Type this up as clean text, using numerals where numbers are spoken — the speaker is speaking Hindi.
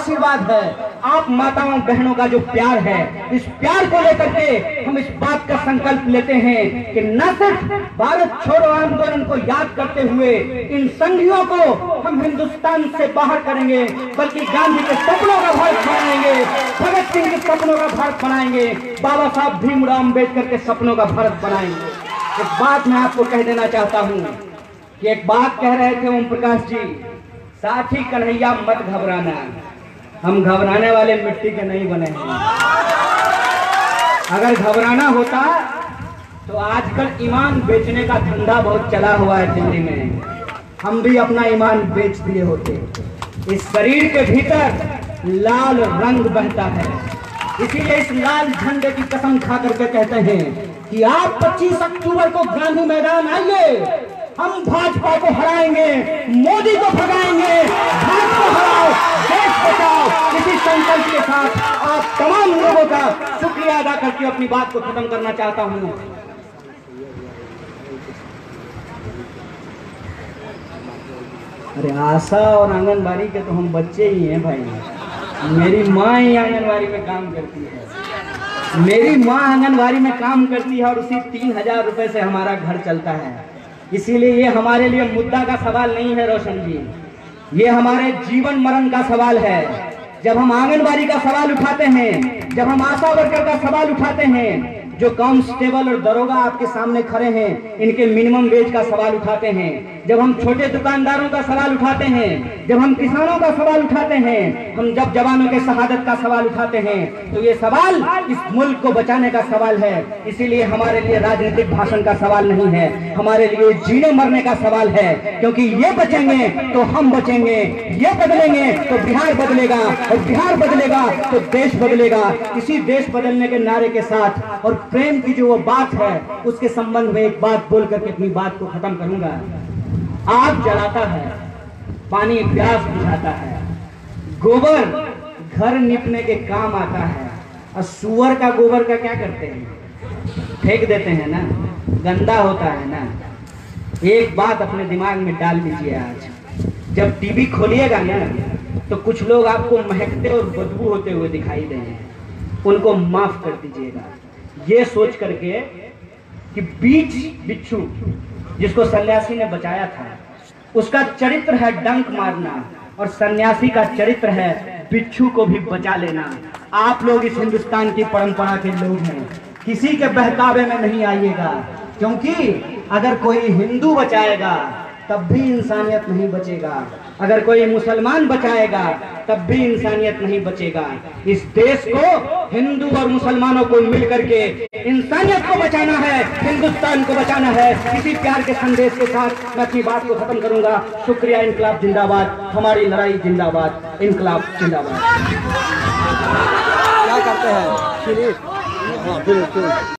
आशीर्वाद है, आप माताओं बहनों का जो प्यार है, इस प्यार को लेकर के हम इस बात का संकल्प लेते हैं कि न सिर्फ भारत छोड़ो आंदोलन को याद करते हुए इन संघियों को हम हिंदुस्तान से बाहर करेंगे, बल्कि गांधी के सपनों का भारत बनाएंगे, भगत सिंह के सपनों का भारत बनाएंगे, बाबा साहब भीमराव अम्बेडकर के सपनों का भारत बनाएंगे। एक बात मैं आपको कह देना चाहता हूं कि एक बात कह रहे थे ओम प्रकाश जी, साथी कन्हैया मत घबराना, हम घबराने वाले मिट्टी के नहीं बने हैं। अगर घबराना होता तो आजकल ईमान बेचने का धंधा बहुत चला हुआ है दिल्ली में, हम भी अपना ईमान बेच दिए होते। इस शरीर के भीतर लाल रंग बहता है, इसीलिए इस लाल झंडे की कसम खा करके कहते हैं कि आप 25 अक्टूबर को गांधी मैदान आइए, हम भाजपा को हराएंगे, मोदी को भगाएंगे, भारत को हराओ, देश बचाओ। इसी संकल्प के साथ आप तमाम लोगों का शुक्रिया अदा करके अपनी बात को खत्म करना चाहता हूं। अरे आशा और आंगनबाड़ी के तो हम बच्चे ही हैं भाई। मेरी माँ ही आंगनबाड़ी में काम करती है, मेरी माँ आंगनबाड़ी में काम करती है और उसी 3000 रुपए से हमारा घर चलता है। इसीलिए ये हमारे लिए मुद्दा का सवाल नहीं है रोशन जी, ये हमारे जीवन मरण का सवाल है। जब हम आंगनबाड़ी का सवाल उठाते हैं, जब हम आशा वर्कर का सवाल उठाते हैं, जो कांस्टेबल और दरोगा आपके सामने खड़े हैं इनके मिनिमम वेज का सवाल उठाते हैं, जब हम छोटे दुकानदारों का सवाल उठाते हैं, जब हम किसानों का सवाल उठाते हैं, हम जब जवानों के शहादत का सवाल उठाते हैं, तो ये सवाल इस मुल्क को बचाने का सवाल है। इसीलिए हमारे लिए राजनीतिक भाषण का सवाल नहीं है, हमारे लिए जीने मरने का सवाल है। क्योंकि ये बचेंगे तो हम बचेंगे, ये बदलेंगे तो बिहार बदलेगा, और बिहार बदलेगा तो देश बदलेगा। इसी देश बदलने के नारे के साथ और प्रेम की जो वो बात है उसके संबंध में एक बात बोल करके अपनी बात को खत्म करूंगा। आग जलाता है, पानी प्यास बुझाता है, गोबर घर निपने के काम आता है, और सुअर का गोबर का क्या करते हैं, फेंक देते हैं ना, गंदा होता है ना। एक बात अपने दिमाग में डाल लीजिए, आज जब टीवी खोलिएगा ना तो कुछ लोग आपको महकते और बदबू होते हुए दिखाई देंगे, उनको माफ कर दीजिएगा, ये सोच करके कि बीच बिच्छू जिसको सन्यासी ने बचाया था उसका चरित्र है डंक मारना, और सन्यासी का चरित्र है बिच्छू को भी बचा लेना। आप लोग इस हिंदुस्तान की परंपरा के लोग हैं, किसी के बहकावे में नहीं आइएगा, क्योंकि अगर कोई हिंदू बचाएगा तब भी इंसानियत नहीं बचेगा, अगर कोई मुसलमान बचाएगा तब भी इंसानियत नहीं बचेगा। इस देश को हिंदू और मुसलमानों को मिलकर के इंसानियत को बचाना है, हिंदुस्तान को बचाना है। इसी प्यार के संदेश के साथ मैं अपनी बात को खत्म करूंगा। शुक्रिया। इनकलाब जिंदाबाद, हमारी लड़ाई जिंदाबाद, इनकलाब जिंदाबाद। क्या करते हैं?